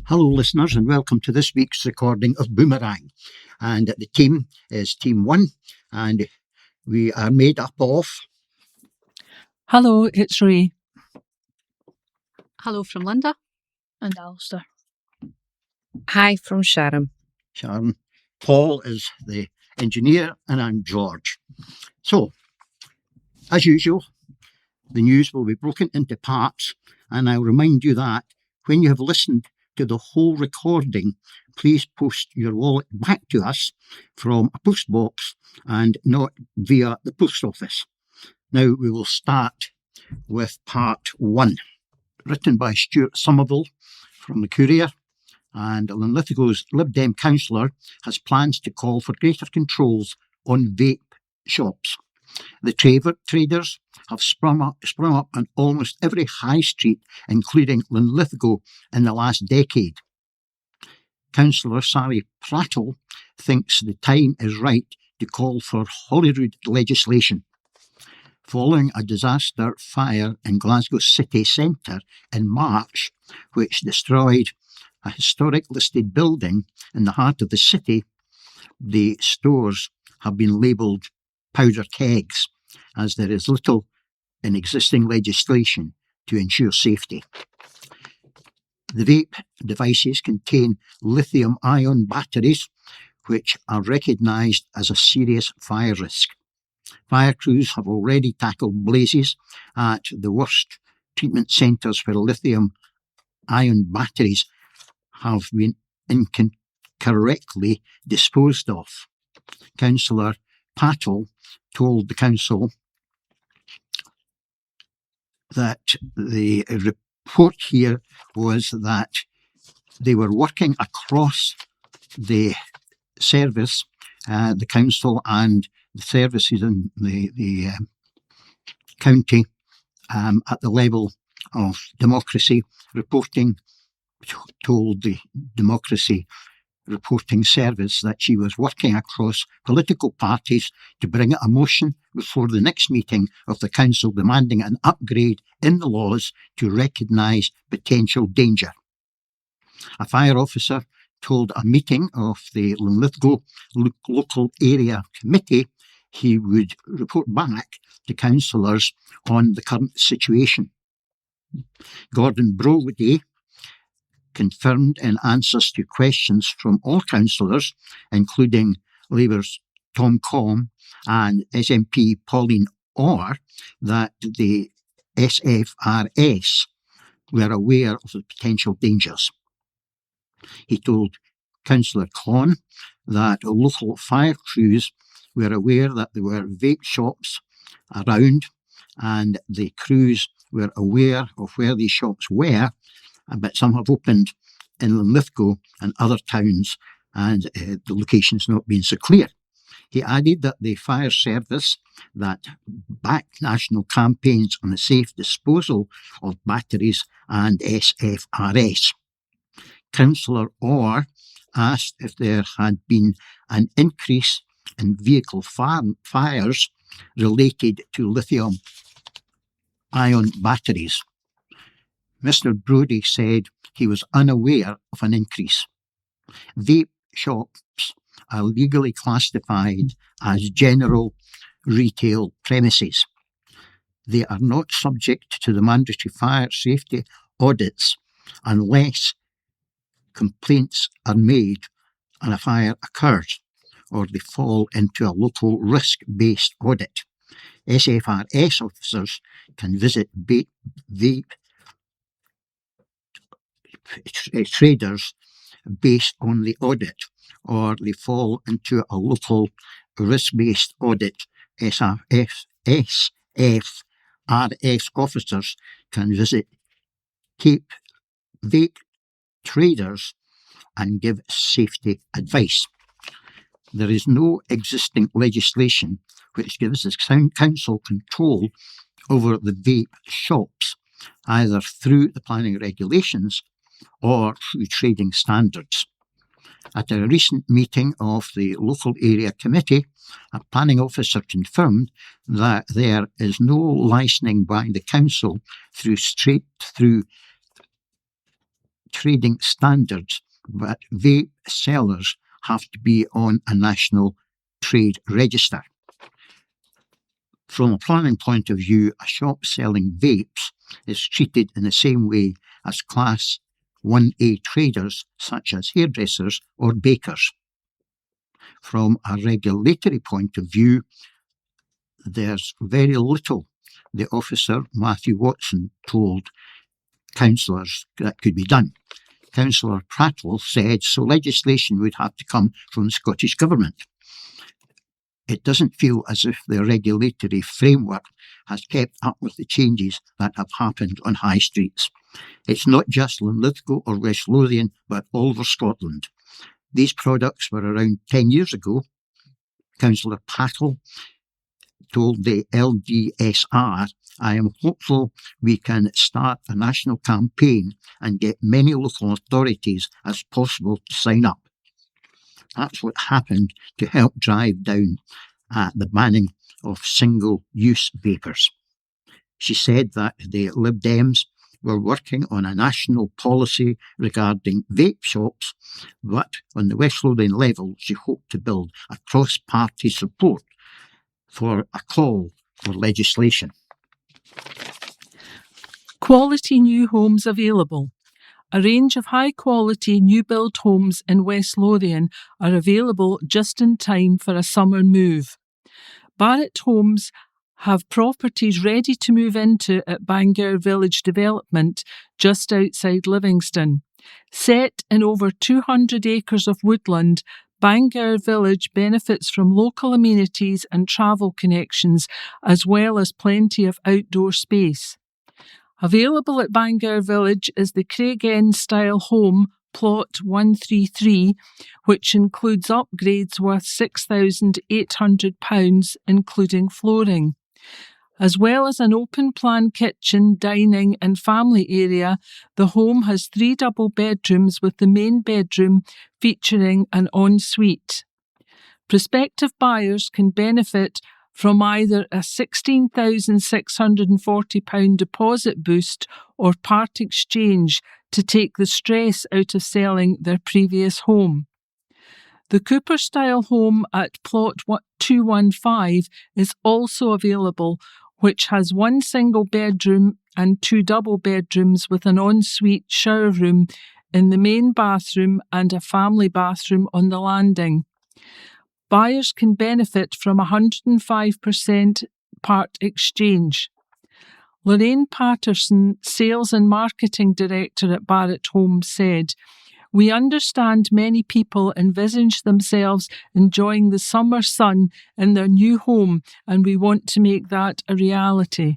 Hello listeners and welcome to this week's recording of Boomerang. And the team is Team 1 and we are made up of... Hello, it's Ray. Hello from Linda. And Alistair. Hi from Sharon. Paul is the engineer and I'm George. So, as usual, the news will be broken into parts and I'll remind you that when you have listened to the whole recording, please post your wallet back to us from a post box and not via the post office. Now we will start with part 1, written by Stuart Somerville from the Courier, and Linlithgow's Lib Dem councillor has plans to call for greater controls on vape shops. The traders have sprung up on almost every high street, including Linlithgow, in the last decade. Councillor Sally Prattle thinks the time is right to call for Holyrood legislation. Following a disaster fire in Glasgow city centre in March, which destroyed a historic listed building in the heart of the city, the stores have been labelled powder kegs, as there is little in existing legislation to ensure safety. The vape devices contain lithium-ion batteries, which are recognised as a serious fire risk. Fire crews have already tackled blazes at the worst treatment centres where lithium-ion batteries have been incorrectly disposed of. Councillor Pattle told the council that the report here was that they were working across the service, the council and the services in the county at the level of democracy reporting, told the democracy reporting service that she was working across political parties to bring a motion before the next meeting of the council demanding an upgrade in the laws to recognise potential danger. A fire officer told a meeting of the Linlithgow local area committee he would report back to councillors on the current situation. Gordon Brody confirmed in answers to questions from all councillors, including Labour's Tom Combe and SNP Pauline Orr, that the SFRS were aware of the potential dangers. He told Councillor Conn that local fire crews were aware that there were vape shops around and the crews were aware of where these shops were, but some have opened in Linlithgow and other towns and the location's not been so clear. He added that the fire service that backed national campaigns on the safe disposal of batteries and SFRS. Councillor Orr asked if there had been an increase in vehicle fires related to lithium-ion batteries. Mr. Brody said he was unaware of an increase. Vape shops are legally classified as general retail premises. They are not subject to the mandatory fire safety audits unless complaints are made and a fire occurs, or they fall into a local risk-based audit. SFRS officers can visit vape traders based on the audit, or they fall into a local risk-based audit. SFRS officers can visit Cape vape traders and give safety advice. There is no existing legislation which gives the council control over the vape shops, either through the planning regulations or through trading standards. At a recent meeting of the local area committee, a planning officer confirmed that there is no licensing by the council through trading standards, but vape sellers have to be on a national trade register. From a planning point of view, a shop selling vapes is treated in the same way as Class 1A traders such as hairdressers or bakers. From a regulatory point of view, there's very little the officer, Matthew Watson, told councillors that could be done. Councillor Prattle said so legislation would have to come from the Scottish Government. It doesn't feel as if the regulatory framework has kept up with the changes that have happened on high streets. It's not just Linlithgow or West Lothian, but all over Scotland. These products were around 10 years ago. Councillor Prattle told the LDSR, "I am hopeful we can start a national campaign and get many local authorities as possible to sign up." That's what happened to help drive down the banning of single-use vapers. She said that the Lib Dems were working on a national policy regarding vape shops, but on the West Lothian level, she hoped to build a cross-party support for a call for legislation. Quality new homes available. A range of high-quality new-build homes in West Lothian are available just in time for a summer move. Barrett Homes have properties ready to move into at Bangor Village Development, just outside Livingston. Set in over 200 acres of woodland, Bangor Village benefits from local amenities and travel connections, as well as plenty of outdoor space. Available at Bangor Village is the Craig End-style home, Plot 133, which includes upgrades worth £6,800, including flooring. As well as an open-plan kitchen, dining and family area, the home has 3 double bedrooms with the main bedroom featuring an ensuite. Prospective buyers can benefit from either a £16,640 deposit boost or part exchange to take the stress out of selling their previous home. The Cooper-style home at Plot 215 is also available, which has 1 single bedroom and 2 double bedrooms with an ensuite shower room in the main bathroom and a family bathroom on the landing. Buyers can benefit from 105% part exchange. Lorraine Patterson, Sales and Marketing Director at Barrett Homes, said, "We understand many people envisage themselves enjoying the summer sun in their new home, and we want to make that a reality."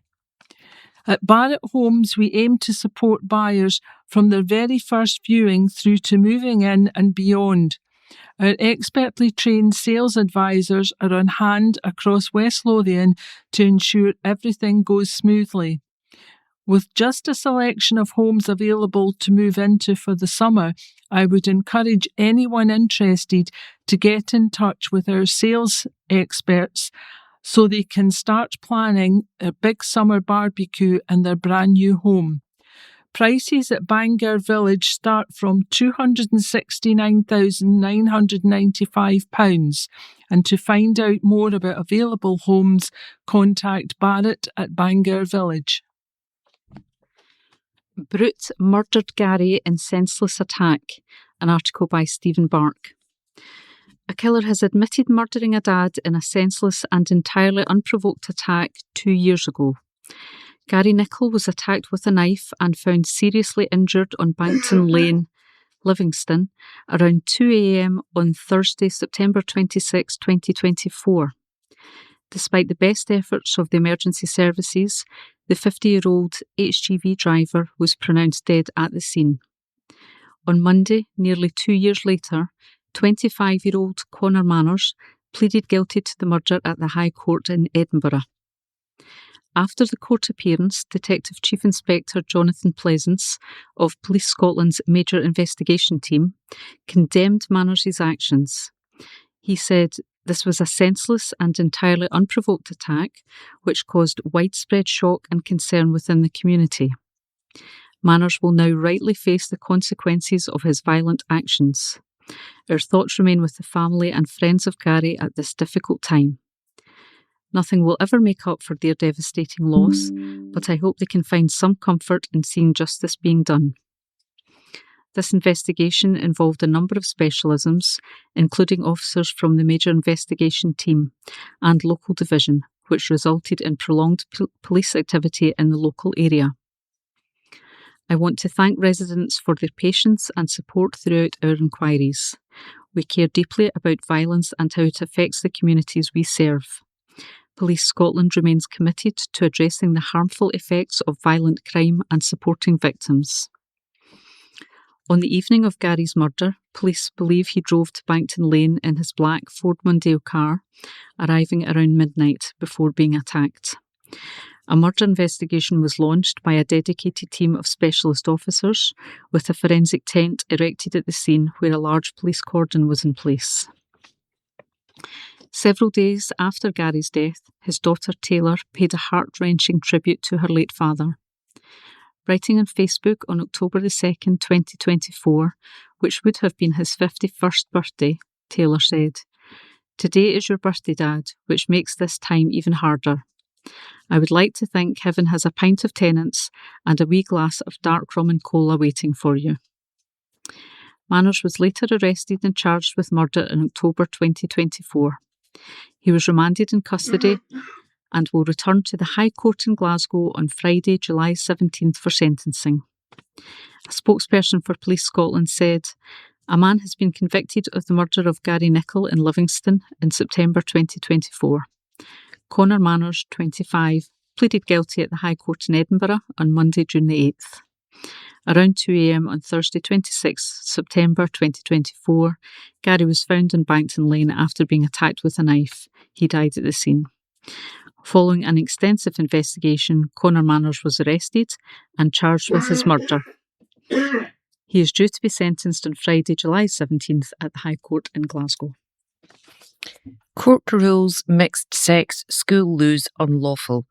At Barrett Homes, we aim to support buyers from their very first viewing through to moving in and beyond. Our expertly trained sales advisors are on hand across West Lothian to ensure everything goes smoothly. With just a selection of homes available to move into for the summer, I would encourage anyone interested to get in touch with our sales experts so they can start planning a big summer barbecue in their brand new home. Prices at Bangor Village start from £269,995, and to find out more about available homes, contact Barrett at Bangor Village. Brute murdered Gary in senseless attack, an article by Stephen Bark. A killer has admitted murdering a dad in a senseless and entirely unprovoked attack 2 years ago. Gary Nicholl was attacked with a knife and found seriously injured on Bankton Lane, Livingston, around 2 a.m. on Thursday, September 26, 2024. Despite the best efforts of the emergency services, the 50-year-old HGV driver was pronounced dead at the scene. On Monday, nearly 2 years later, 25-year-old Connor Manners pleaded guilty to the murder at the High Court in Edinburgh. After the court appearance, Detective Chief Inspector Jonathan Pleasance of Police Scotland's Major Investigation Team condemned Manners' actions. He said, "This was a senseless and entirely unprovoked attack which caused widespread shock and concern within the community. Manners will now rightly face the consequences of his violent actions. Our thoughts remain with the family and friends of Gary at this difficult time. Nothing will ever make up for their devastating loss, but I hope they can find some comfort in seeing justice being done. This investigation involved a number of specialisms, including officers from the Major Investigation Team and Local Division, which resulted in prolonged police activity in the local area. I want to thank residents for their patience and support throughout our inquiries. We care deeply about violence and how it affects the communities we serve. Police Scotland remains committed to addressing the harmful effects of violent crime and supporting victims. On the evening of Gary's murder, police believe he drove to Bankton Lane in his black Ford Mondeo car, arriving around midnight before being attacked. A murder investigation was launched by a dedicated team of specialist officers, with a forensic tent erected at the scene where a large police cordon was in place. Several days after Gary's death, his daughter Taylor paid a heart-wrenching tribute to her late father. Writing on Facebook on October the 2nd, 2024, which would have been his 51st birthday, Taylor said, "Today is your birthday, Dad, which makes this time even harder. I would like to think heaven has a pint of Tennent's and a wee glass of dark rum and cola waiting for you." Manners was later arrested and charged with murder in October 2024. He was remanded in custody and will return to the High Court in Glasgow on Friday, July 17th for sentencing. A spokesperson for Police Scotland said, "A man has been convicted of the murder of Gary Nicholl in Livingston in September 2024. Conor Manners, 25, pleaded guilty at the High Court in Edinburgh on Monday, June the 8th. Around 2 a.m. on Thursday, 26 September 2024, Gary was found in Bankton Lane after being attacked with a knife. He died at the scene. Following an extensive investigation, Conor Manners was arrested and charged with his murder. He is due to be sentenced on Friday, July 17th at the High Court in Glasgow. Court rules mixed-sex school loos unlawful.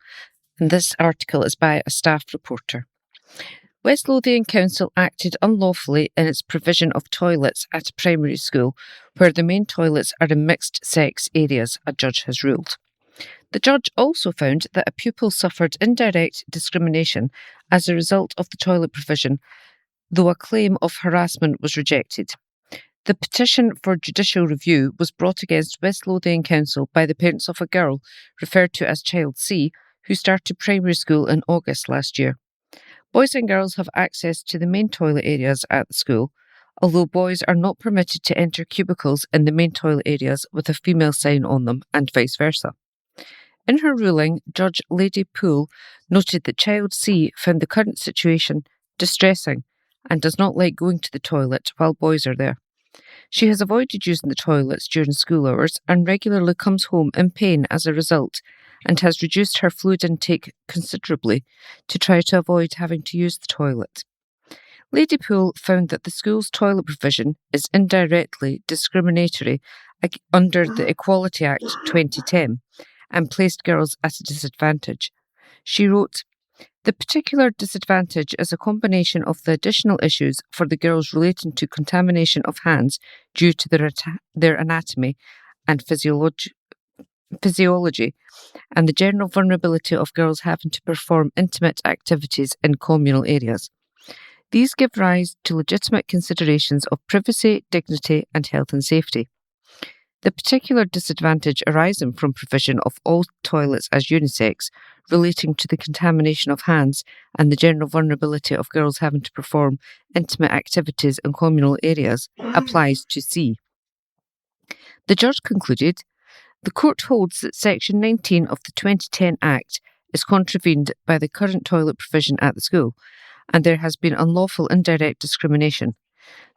And this article is by a staff reporter. West Lothian Council acted unlawfully in its provision of toilets at a primary school where the main toilets are in mixed-sex areas, a judge has ruled. The judge also found that a pupil suffered indirect discrimination as a result of the toilet provision, though a claim of harassment was rejected. The petition for judicial review was brought against West Lothian Council by the parents of a girl referred to as Child C, who started primary school in August last year. Boys and girls have access to the main toilet areas at the school, although boys are not permitted to enter cubicles in the main toilet areas with a female sign on them, and vice versa. In her ruling, Judge Lady Poole noted that Child C found the current situation distressing and does not like going to the toilet while boys are there. She has avoided using the toilets during school hours and regularly comes home in pain as a result, and has reduced her fluid intake considerably to try to avoid having to use the toilet. Lady Poole found that the school's toilet provision is indirectly discriminatory under the Equality Act 2010 and placed girls at a disadvantage. She wrote, "The particular disadvantage is a combination of the additional issues for the girls relating to contamination of hands due to their anatomy and physiology, and the general vulnerability of girls having to perform intimate activities in communal areas. These give rise to legitimate considerations of privacy, dignity, and health and safety. The particular disadvantage arising from provision of all toilets as unisex, relating to the contamination of hands and the general vulnerability of girls having to perform intimate activities in communal areas, applies to C." The judge concluded, "The court holds that Section 19 of the 2010 Act is contravened by the current toilet provision at the school, and there has been unlawful indirect discrimination.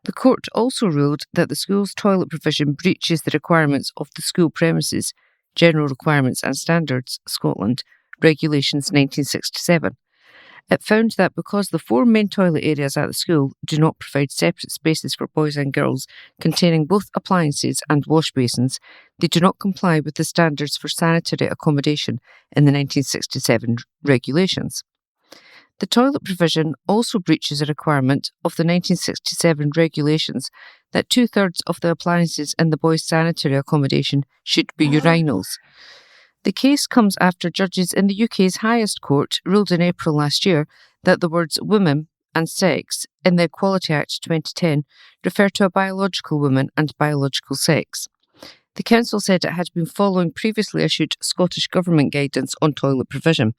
The court also ruled that the school's toilet provision breaches the requirements of the School Premises, General Requirements and Standards, Scotland, Regulations 1967. It found that because the 4 main toilet areas at the school do not provide separate spaces for boys and girls containing both appliances and wash basins, they do not comply with the standards for sanitary accommodation in the 1967 regulations. The toilet provision also breaches a requirement of the 1967 regulations that 2/3 of the appliances in the boys' sanitary accommodation should be urinals. The case comes after judges in the UK's highest court ruled in April last year that the words women and sex in the Equality Act 2010 refer to a biological woman and biological sex. The council said it had been following previously issued Scottish Government guidance on toilet provision.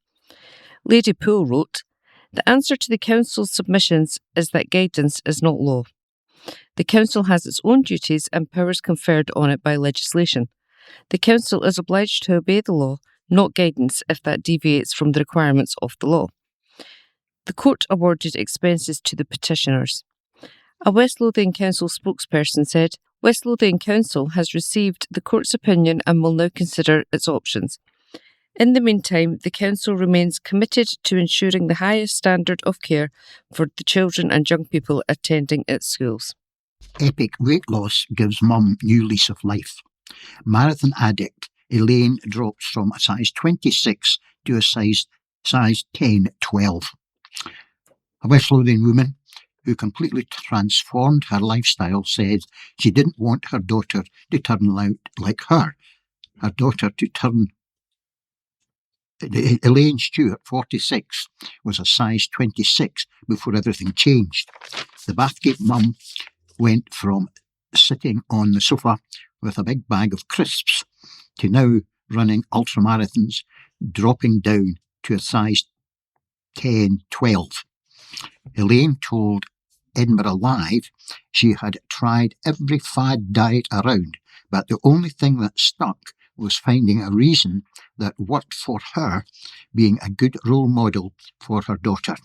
Lady Poole wrote, "The answer to the council's submissions is that guidance is not law. The council has its own duties and powers conferred on it by legislation. The council is obliged to obey the law, not guidance if that deviates from the requirements of the law." The court awarded expenses to the petitioners. A West Lothian Council spokesperson said, "West Lothian Council has received the court's opinion and will now consider its options. In the meantime, the council remains committed to ensuring the highest standard of care for the children and young people attending its schools." Epic weight loss gives mum new lease of life. Marathon addict Elaine drops from a size 26 to a size 10-12. A West Lothian woman who completely transformed her lifestyle said she didn't want her daughter to turn out like her. Her daughter to turn... Elaine Stewart, 46, was a size 26 before everything changed. The Bathgate mum went from sitting on the sofa with a big bag of crisps to now running ultramarathons, dropping down to a size 10-12. Elaine told Edinburgh Live she had tried every fad diet around, but the only thing that stuck was finding a reason that worked for her, being a good role model for her daughter.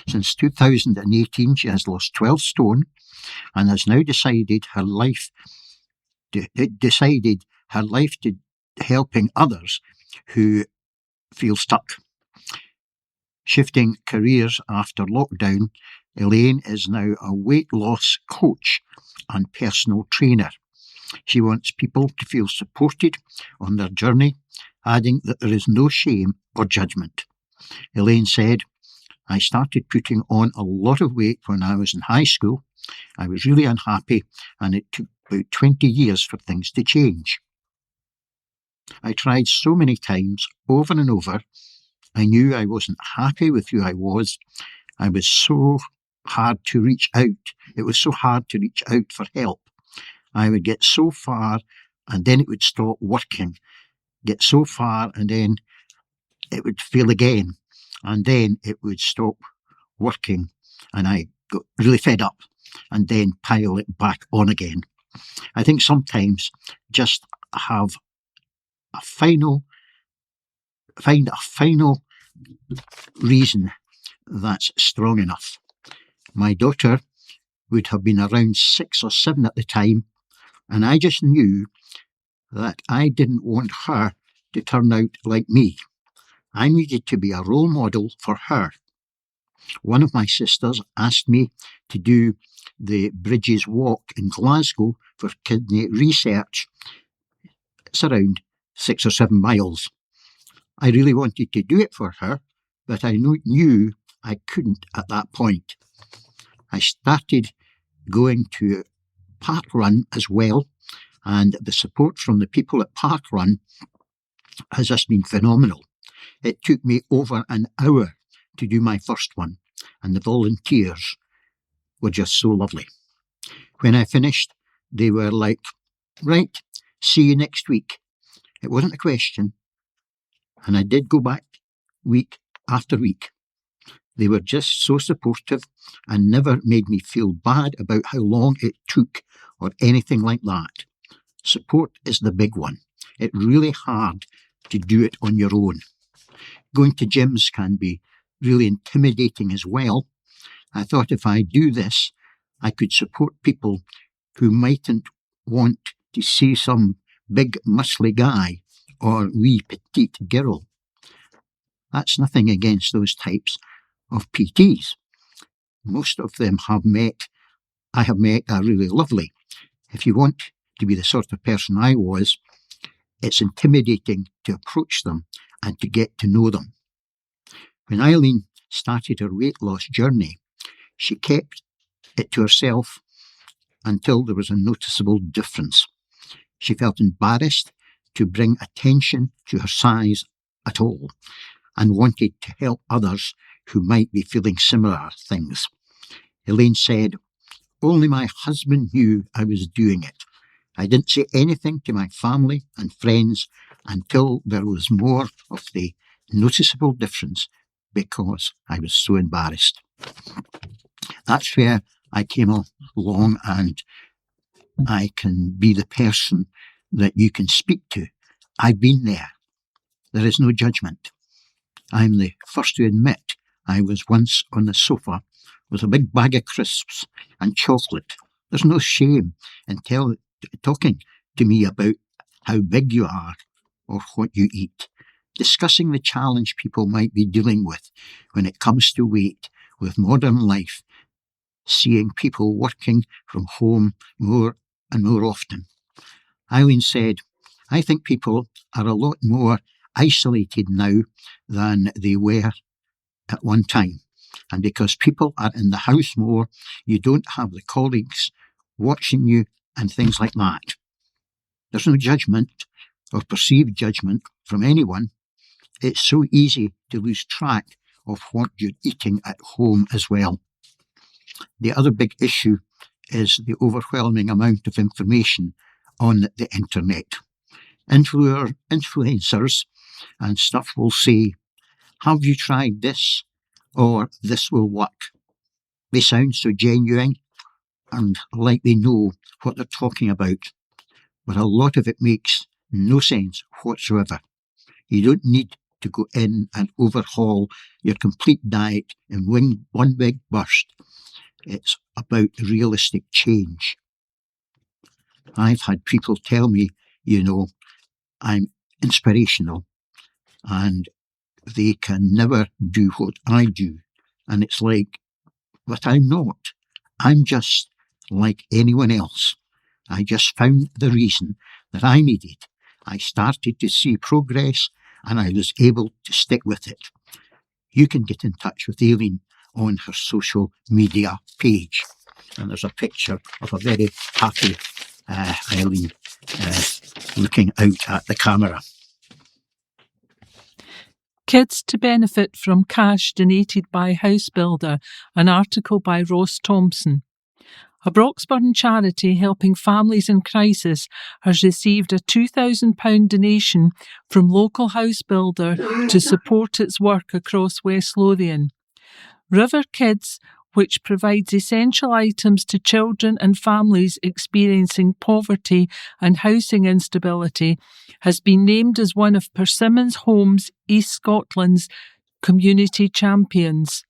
Since 2018, she has lost 12 stone and has now decided her life to helping others who feel stuck. Shifting careers after lockdown, Elaine is now a weight loss coach and personal trainer. She wants people to feel supported on their journey, adding that there is no shame or judgment. Elaine said, "I started putting on a lot of weight when I was in high school. I was really unhappy, and it took about 20 years for things to change. I tried so many times, over and over. I knew I wasn't happy with who I was. It was so hard to reach out. It was so hard to reach out for help. I would get so far, and then it would stop working. Get so far, and then it would fail again, and then it would stop working, and I got really fed up, and then pile it back on again. I think sometimes just find a final reason that's strong enough. My daughter would have been around 6 or 7 at the time, and I just knew that I didn't want her to turn out like me. I needed to be a role model for her. One of my sisters asked me to do the Bridges Walk in Glasgow for kidney research. It's around 6 or 7 miles. I really wanted to do it for her, but I knew I couldn't at that point. I started going to Park Run as well, and the support from the people at Park Run has just been phenomenal. It took me over an hour to do my first one, and the volunteers were just so lovely. When I finished, they were like, "Right, see you next week." It wasn't a question, and I did go back week after week. They were just so supportive and never made me feel bad about how long it took or anything like that. Support is the big one. It's really hard to do it on your own. Going to gyms can be really intimidating as well. I thought if I do this, I could support people who mightn't want to see some big muscly guy or wee petite girl. That's nothing against those types of PTs. Most of them I have met are really lovely. If you want to be the sort of person I was, it's intimidating to approach them and to get to know them. When Eileen started her weight loss journey, she kept it to herself until there was a noticeable difference. She felt embarrassed to bring attention to her size at all and wanted to help others who might be feeling similar things. Elaine said, "Only my husband knew I was doing it. I didn't say anything to my family and friends until there was more of the noticeable difference because I was so embarrassed." That's where I came along, and I can be the person that you can speak to. I've been there. There is no judgment. I'm the first to admit I was once on the sofa with a big bag of crisps and chocolate. There's no shame in talking to me about how big you are or what you eat. Discussing the challenge people might be dealing with when it comes to weight with modern life, seeing people working from home more and more often. Eileen said, "I think people are a lot more isolated now than they were at one time. And because people are in the house more, you don't have the colleagues watching you and things like that. There's no judgment or perceived judgment from anyone. It's so easy to lose track of what you're eating at home as well." The other big issue is the overwhelming amount of information on the internet. Influencers and stuff will say, "Have you tried this?" or "This will work." They sound so genuine and like they know what they're talking about, but a lot of it makes no sense whatsoever. You don't need to go in and overhaul your complete diet in one big burst. It's about realistic change. I've had people tell me, I'm inspirational and they can never do what I do. And it's like, but I'm not. I'm just like anyone else. I just found the reason that I needed. I started to see progress and I was able to stick with it. You can get in touch with Aileen on her social media page. And there's a picture of a very happy Eileen looking out at the camera. Kids to benefit from cash donated by House Builder, an article by Ross Thompson. A Broxburn charity helping families in crisis has received a £2,000 donation from local House Builder to support its work across West Lothian. River Kids, which provides essential items to children and families experiencing poverty and housing instability, has been named as one of Persimmon's Homes East Scotland's community champions.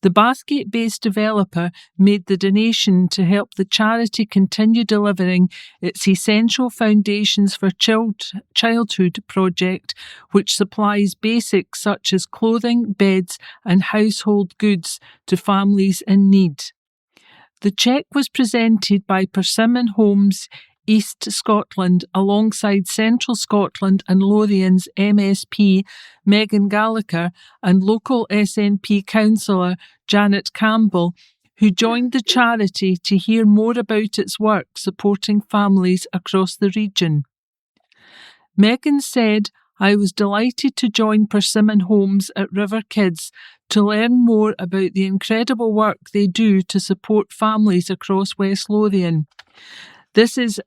The Bathgate-based developer made the donation to help the charity continue delivering its Essential Foundations for Childhood project, which supplies basics such as clothing, beds and household goods to families in need. The cheque was presented by Persimmon Homes East Scotland alongside Central Scotland and Lothian's MSP Megan Gallagher and local SNP councillor Janet Campbell, who joined the charity to hear more about its work supporting families across the region. Megan said, "I was delighted to join Persimmon Homes at River Kids to learn more about the incredible work they do to support families across West Lothian. This is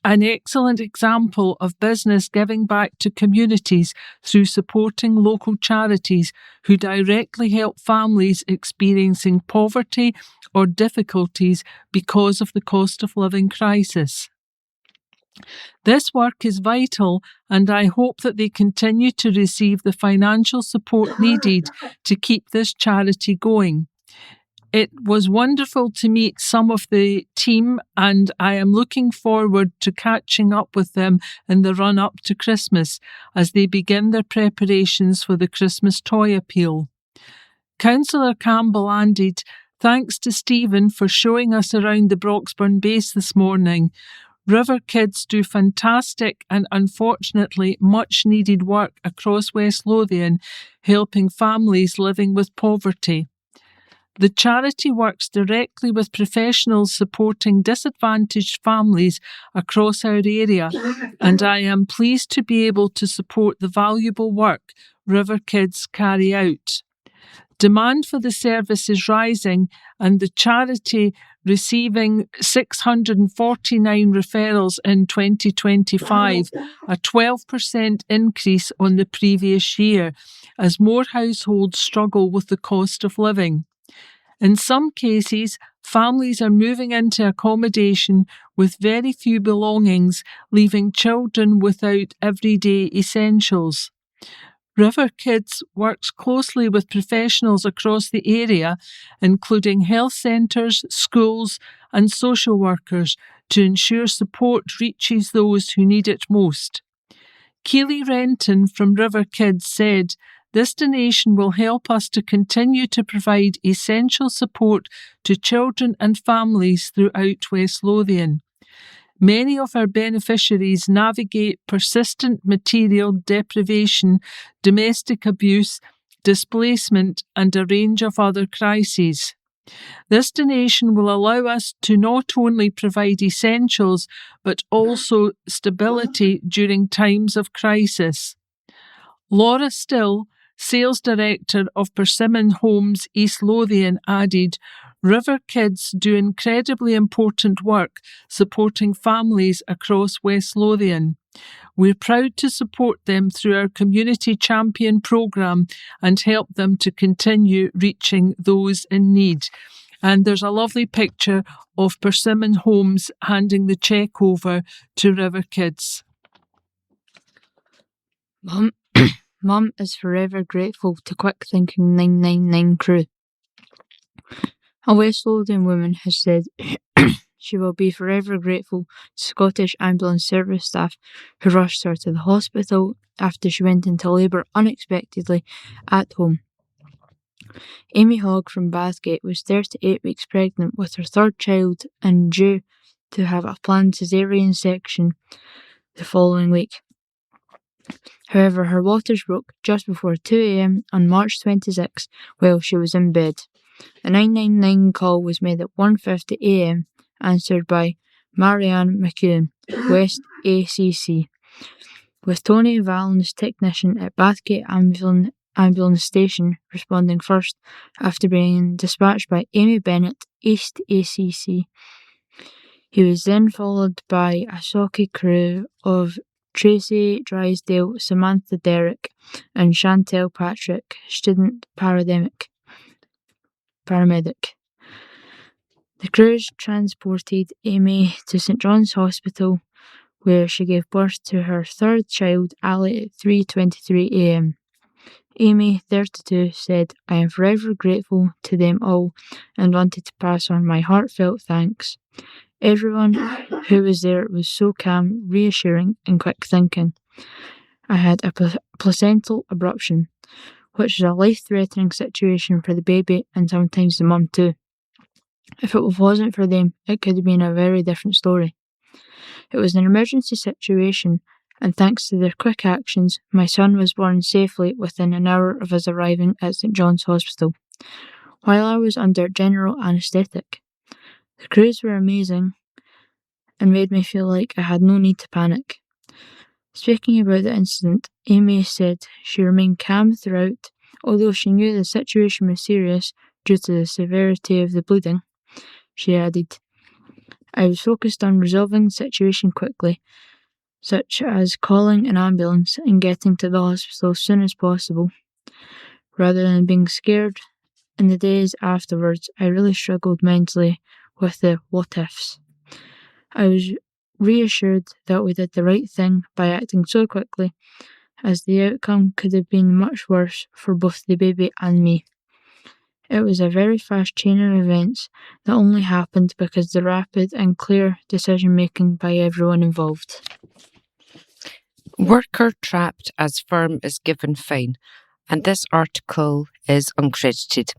an excellent example of business giving back to communities through supporting local charities who directly help families experiencing poverty or difficulties because of the cost of living crisis. This work is vital, and I hope that they continue to receive the financial support needed to keep this charity going. It was wonderful to meet some of the team, and I am looking forward to catching up with them in the run-up to Christmas as they begin their preparations for the Christmas toy appeal." Councillor Campbell added, "Thanks to Stephen for showing us around the Broxburn base this morning. River Kids do fantastic and unfortunately much needed work across West Lothian, helping families living with poverty. The charity works directly with professionals supporting disadvantaged families across our area, and I am pleased to be able to support the valuable work River Kids carry out. Demand for the service is rising, and the charity receiving 649 referrals in 2025, a 12% increase on the previous year, as more households struggle with the cost of living. In some cases, families are moving into accommodation with very few belongings, leaving children without everyday essentials. River Kids works closely with professionals across the area, including health centres, schools and social workers, to ensure support reaches those who need it most. Keely Renton from River Kids said, "This donation will help us to continue to provide essential support to children and families throughout West Lothian. Many of our beneficiaries navigate persistent material deprivation, domestic abuse, displacement, and a range of other crises. This donation will allow us to not only provide essentials, but also stability during times of crisis." Laura Still, Sales Director of Persimmon Homes East Lothian, added, "River Kids do incredibly important work supporting families across West Lothian. We're proud to support them through our Community Champion programme and help them to continue reaching those in need." And there's a lovely picture of Persimmon Homes handing the cheque over to River Kids. Mum is forever grateful to Quick Thinking 999 crew. A West Lothian woman has said she will be forever grateful to Scottish Ambulance Service staff who rushed her to the hospital after she went into labour unexpectedly at home. Amy Hogg from Bathgate was 38 weeks pregnant with her third child and due to have a planned caesarean section the following week. However, her waters broke just before 2 a.m. on March 26 while she was in bed. The 999 call was made at 1:50 a.m, answered by Marianne McEwen, West ACC, with Tony Valens, technician at Bathgate Ambulance Station, responding first after being dispatched by Amy Bennett, East ACC. He was then followed by a Socky crew of Tracy Drysdale, Samantha Derrick, and Chantel Patrick, student paramedic. The crews transported Amy to St John's Hospital, where she gave birth to her third child, Ali, at 3:23 a.m. Amy, 32, said, "I am forever grateful to them all and wanted to pass on my heartfelt thanks. Everyone who was there was so calm, reassuring and quick thinking. I had a placental abruption, which is a life-threatening situation for the baby and sometimes the mum too. If it wasn't for them, it could have been a very different story. It was an emergency situation, and thanks to their quick actions, my son was born safely within an hour of us arriving at St John's Hospital, while I was under general anaesthetic. The crews were amazing and made me feel like I had no need to panic." Speaking about the incident, Amy said she remained calm throughout, although she knew the situation was serious due to the severity of the bleeding. She added, "I was focused on resolving the situation quickly, such as calling an ambulance and getting to the hospital as soon as possible, rather than being scared. In the days afterwards, I really struggled mentally with the what-ifs. I was reassured that we did the right thing by acting so quickly, as the outcome could have been much worse for both the baby and me. It was a very fast chain of events that only happened because of the rapid and clear decision-making by everyone involved." Worker trapped as firm is given fine, and this article is uncredited.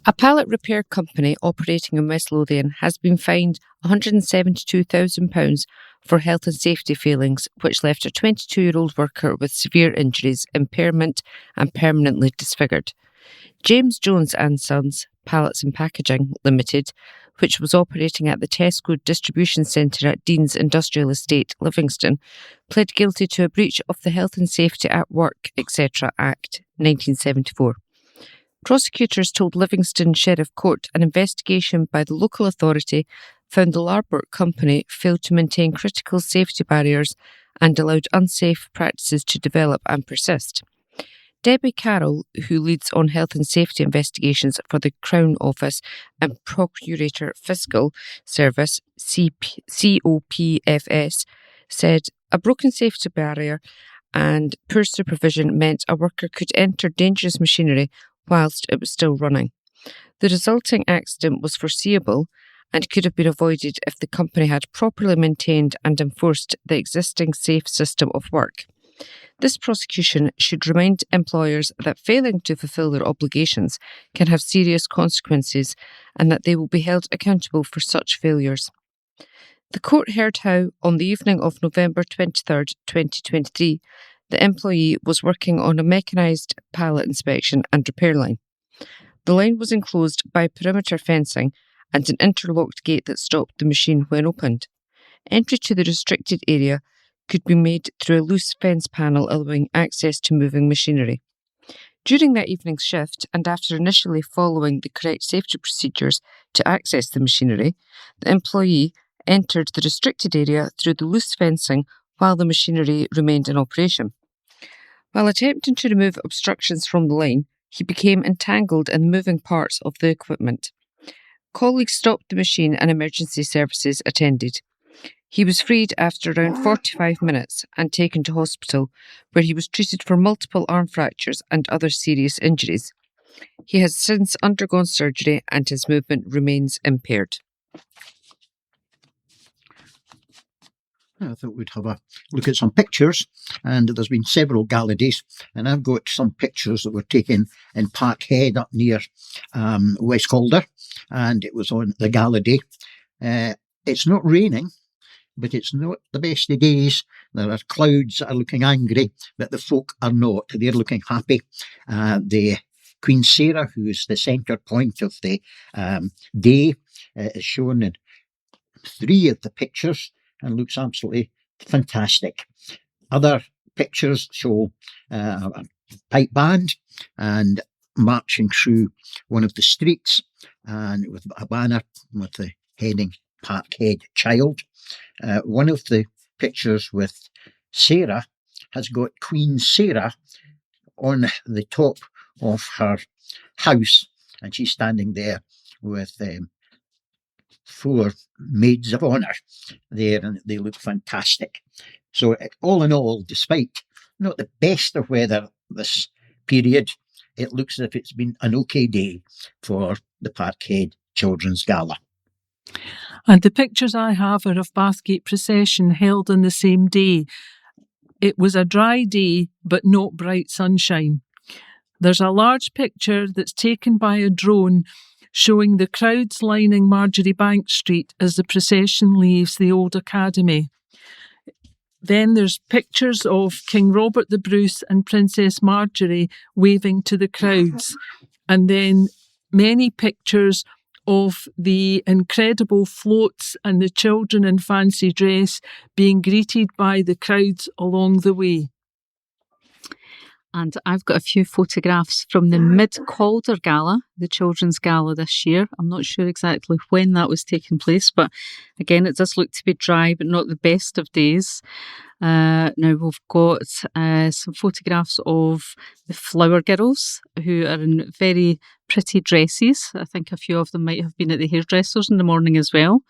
A pallet repair company operating in West Lothian has been fined £172,000 for health and safety failings, which left a 22-year-old worker with severe injuries, impairment and permanently disfigured. James Jones and Sons Pallets and Packaging Limited, which was operating at the Tesco distribution centre at Dean's Industrial Estate, Livingston, pled guilty to a breach of the Health and Safety at Work, etc. Act 1974. Prosecutors told Livingston Sheriff Court an investigation by the local authority found the Larboard company failed to maintain critical safety barriers and allowed unsafe practices to develop and persist. Debbie Carroll, who leads on health and safety investigations for the Crown Office and Procurator Fiscal Service, COPFS, said a broken safety barrier and poor supervision meant a worker could enter dangerous machinery whilst it was still running. The resulting accident was foreseeable and could have been avoided if the company had properly maintained and enforced the existing safe system of work. This prosecution should remind employers that failing to fulfil their obligations can have serious consequences and that they will be held accountable for such failures. The court heard how, on the evening of November 23, 2023, the employee was working on a mechanised pallet inspection and repair line. The line was enclosed by perimeter fencing and an interlocked gate that stopped the machine when opened. Entry to the restricted area could be made through a loose fence panel allowing access to moving machinery. During that evening's shift, and after initially following the correct safety procedures to access the machinery, the employee entered the restricted area through the loose fencing while the machinery remained in operation. While attempting to remove obstructions from the line, he became entangled in moving parts of the equipment. Colleagues stopped the machine and emergency services attended. He was freed after around 45 minutes and taken to hospital, where he was treated for multiple arm fractures and other serious injuries. He has since undergone surgery and his movement remains impaired. I thought we'd have a look at some pictures, and there's been several gala days, and I've got some pictures that were taken in Parkhead up near West Calder, and it was on the gala day. It's not raining, but it's not the best of days. There are clouds that are looking angry, but the folk are not. They're looking happy. The Queen Sarah, who is the centre point of the day, is shown in 3 of the pictures and looks absolutely fantastic. Other pictures show a pipe band and marching through one of the streets, and with a banner with the heading Parkhead Child. One of the pictures with Sarah has got Queen Sarah on the top of her house, and she's standing there with 4 maids of honour there, and they look fantastic. So all in all, despite not the best of weather this period, it looks as if it's been an okay day for the Parkhead Children's Gala. And the pictures I have are of Bathgate procession held on the same day. It was a dry day, but not bright sunshine. There's a large picture that's taken by a drone showing the crowds lining Marjorie Bank Street as the procession leaves the old academy. Then there's pictures of King Robert the Bruce and Princess Marjorie waving to the crowds. And then many pictures of the incredible floats and the children in fancy dress being greeted by the crowds along the way. And I've got a few photographs from the Mid-Calder Gala, the Children's Gala this year. I'm not sure exactly when that was taking place, but again, it does look to be dry, but not the best of days. Now we've got some photographs of the Flower Girls, who are in very pretty dresses. I think a few of them might have been at the hairdressers in the morning as well.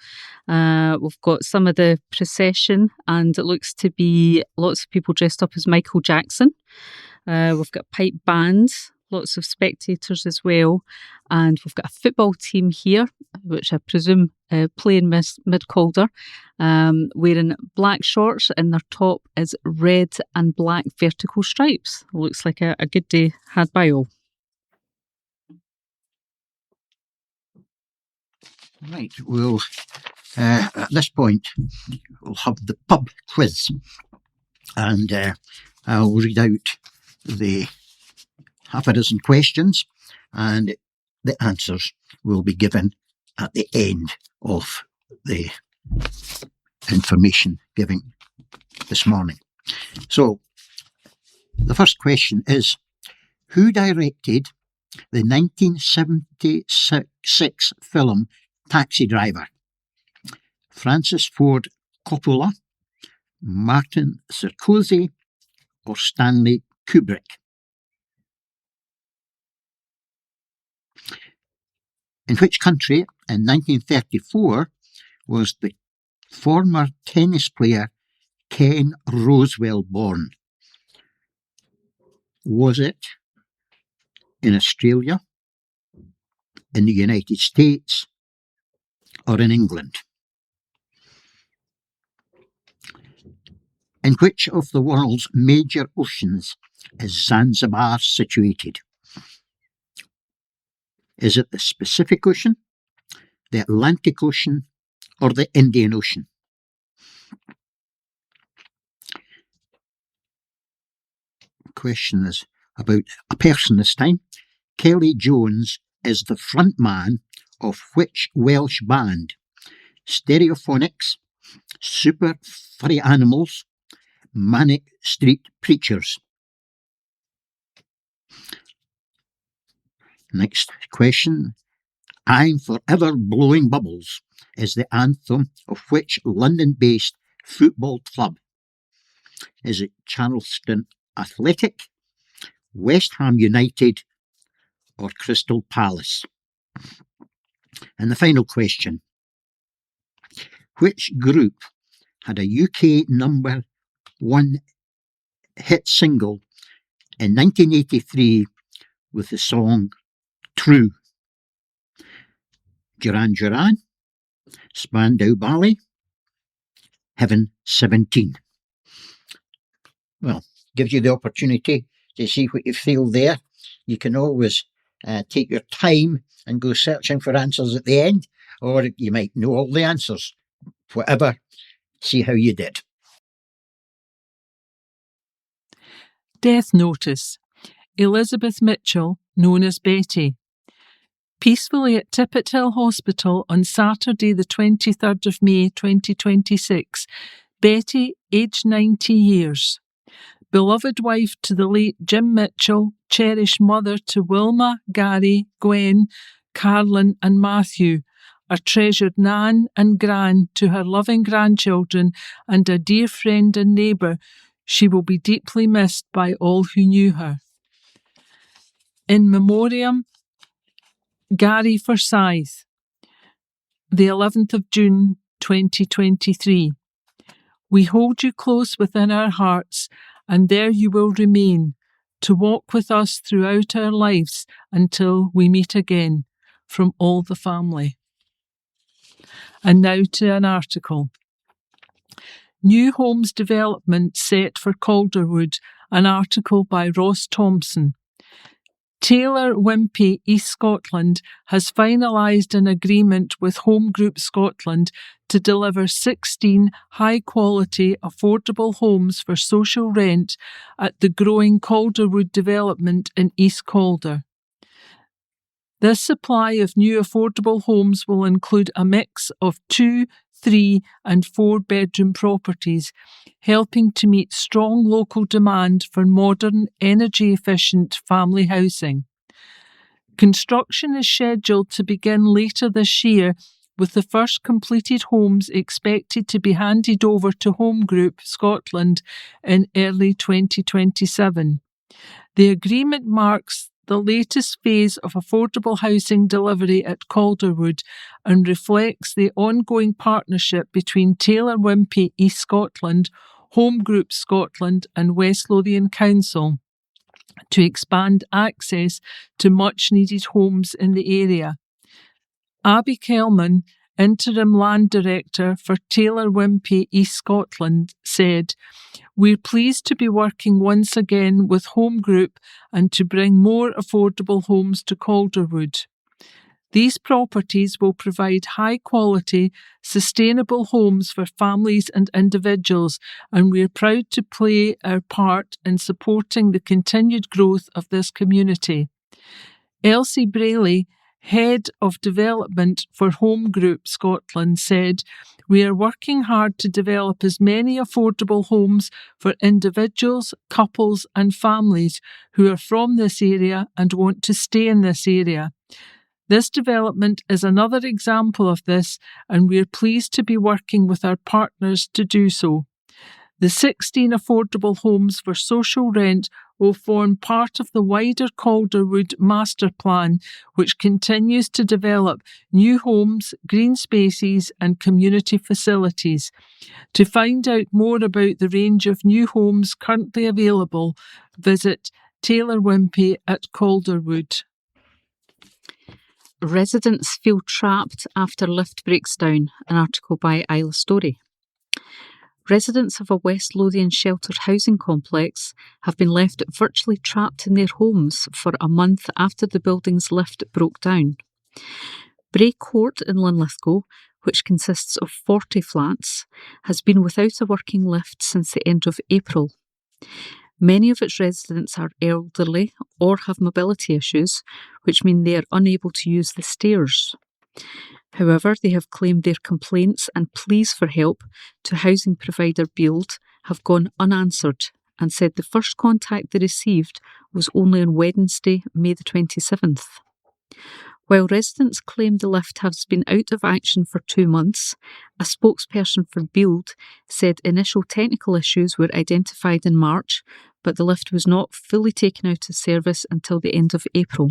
We've got some of the procession, and it looks to be lots of people dressed up as Michael Jackson. We've got pipe bands, lots of spectators as well, and we've got a football team here, which I presume play in Mid-Calder, wearing black shorts, and their top is red and black vertical stripes. Looks like a good day had by all. Right, we'll, at this point, we'll have the pub quiz. And I'll read out the half a dozen questions, and the answers will be given at the end of the information giving this morning. So, the first question is, who directed the 1976 film Taxi Driver? Francis Ford Coppola, Martin Scorsese, or Stanley Kubrick? In which country in 1934 was the former tennis player Ken Rosewell born? Was it in Australia, in the United States, or in England? In which of the world's major oceans is Zanzibar situated? Is it the Pacific Ocean, the Atlantic Ocean, or the Indian Ocean? The question is about a person this time. Kelly Jones is the frontman of which Welsh band? Stereophonics, Super Furry Animals, Manic Street Preachers. Next question. I'm Forever Blowing Bubbles is the anthem of which London-based football club? Is it Charleston Athletic, West Ham United, or Crystal Palace? And the final question. Which group had a UK number 1 hit single in 1983 with the song True? Duran Duran, Spandau Ballet, Heaven 17. Well, gives you the opportunity to see what you feel there. You can always take your time and go searching for answers at the end, or you might know all the answers. Whatever, see how you did. Death notice. Elizabeth Mitchell, known as Betty. Peacefully at Tippett Hill Hospital on Saturday the 23rd of May 2026, Betty, aged 90 years. Beloved wife to the late Jim Mitchell, cherished mother to Wilma, Gary, Gwen, Carlin and Matthew, a treasured nan and gran to her loving grandchildren and a dear friend and neighbour, she will be deeply missed by all who knew her. In memoriam, Gary Forsyth, the 11th of June 2023. We hold you close within our hearts, and there you will remain, to walk with us throughout our lives until we meet again. From all the family. And now to an article. New homes development set for Calderwood, an article by Ross Thompson. Taylor Wimpey East Scotland has finalised an agreement with Home Group Scotland to deliver 16 high-quality, affordable homes for social rent at the growing Calderwood development in East Calder. This supply of new affordable homes will include a mix of 2, 3 and 4 bedroom properties, helping to meet strong local demand for modern, energy-efficient family housing. Construction is scheduled to begin later this year, with the first completed homes expected to be handed over to Home Group Scotland in early 2027. The agreement marks the latest phase of affordable housing delivery at Calderwood and reflects the ongoing partnership between Taylor Wimpey East Scotland, Home Group Scotland and West Lothian Council to expand access to much-needed homes in the area. Abby Kelman, Interim Land Director for Taylor Wimpey East Scotland, said, "We're pleased to be working once again with Home Group and to bring more affordable homes to Calderwood. These properties will provide high-quality, sustainable homes for families and individuals, and we are proud to play our part in supporting the continued growth of this community. Elsie Brayley, Head of Development for Home Group Scotland, said, "We are working hard to develop as many affordable homes for individuals, couples and families who are from this area and want to stay in this area. This development is another example of this, and we are pleased to be working with our partners to do so. The 16 affordable homes for social rent will form part of the wider Calderwood Master Plan, which continues to develop new homes, green spaces and community facilities. To find out more about the range of new homes currently available, visit Taylor Wimpey at Calderwood." Residents feel trapped after lift breaks down, an article by Isla Story. Residents of a West Lothian sheltered housing complex have been left virtually trapped in their homes for a month after the building's lift broke down. Bray Court in Linlithgow, which consists of 40 flats, has been without a working lift since the end of April. Many of its residents are elderly or have mobility issues, which mean they are unable to use the stairs. However, they have claimed their complaints and pleas for help to housing provider Build have gone unanswered, and said the first contact they received was only on Wednesday, May the 27th. While residents claim the lift has been out of action for 2 months, a spokesperson for Build said initial technical issues were identified in March, but the lift was not fully taken out of service until the end of April.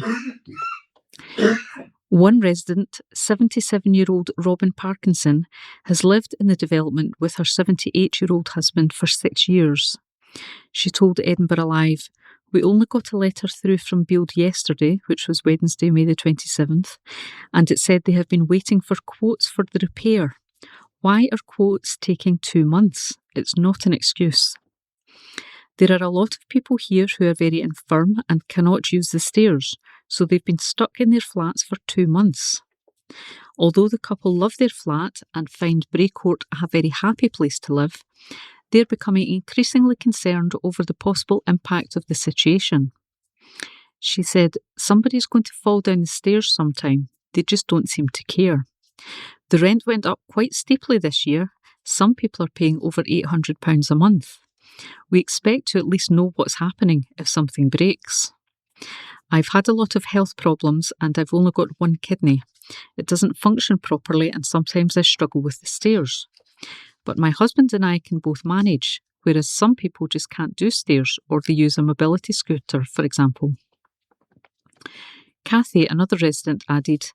One resident, 77-year-old Robin Parkinson, has lived in the development with her 78-year-old husband for 6 years. She told Edinburgh Live, "We only got a letter through from Build yesterday," which was Wednesday, May the 27th, "and it said they have been waiting for quotes for the repair. Why are quotes taking 2 months? It's not an excuse. There are a lot of people here who are very infirm and cannot use the stairs, so they've been stuck in their flats for 2 months. Although the couple love their flat and find Bray Court a very happy place to live, they're becoming increasingly concerned over the possible impact of the situation." She said, "Somebody's going to fall down the stairs sometime. They just don't seem to care. The rent went up quite steeply this year. Some people are paying over £800 a month. We expect to at least know what's happening if something breaks. I've had a lot of health problems and I've only got one kidney. It doesn't function properly and sometimes I struggle with the stairs. But my husband and I can both manage, whereas some people just can't do stairs or they use a mobility scooter, for example." Kathy, another resident, added,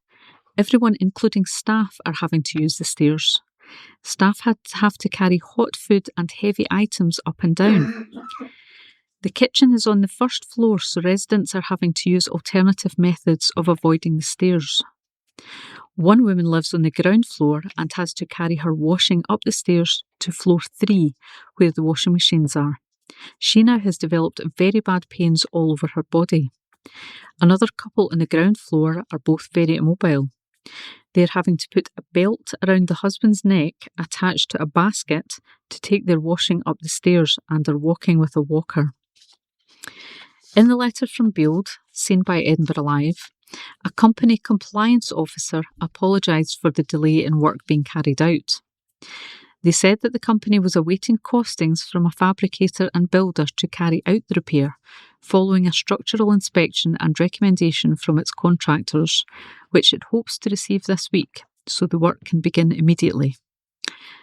"Everyone, including staff, are having to use the stairs. Staff have to carry hot food and heavy items up and down. The kitchen is on the first floor, so residents are having to use alternative methods of avoiding the stairs. One woman lives on the ground floor and has to carry her washing up the stairs to floor 3, where the washing machines are. She now has developed very bad pains all over her body. Another couple on the ground floor are both very immobile. They are having to put a belt around the husband's neck attached to a basket to take their washing up the stairs and are walking with a walker." In the letter from Build, seen by Edinburgh Live, a company compliance officer apologised for the delay in work being carried out. They said that the company was awaiting costings from a fabricator and builder to carry out the repair, following a structural inspection and recommendation from its contractors, which it hopes to receive this week, so the work can begin immediately.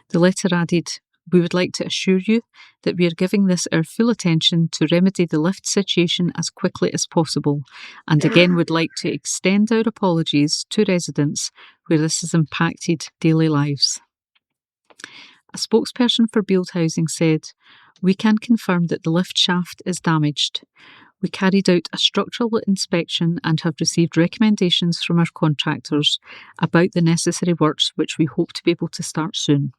The letter added, "We would like to assure you that we are giving this our full attention to remedy the lift situation as quickly as possible, and again would like to extend our apologies to residents where this has impacted daily lives." A spokesperson for Build Housing said, "We can confirm that the lift shaft is damaged. We carried out a structural inspection and have received recommendations from our contractors about the necessary works, which we hope to be able to start soon."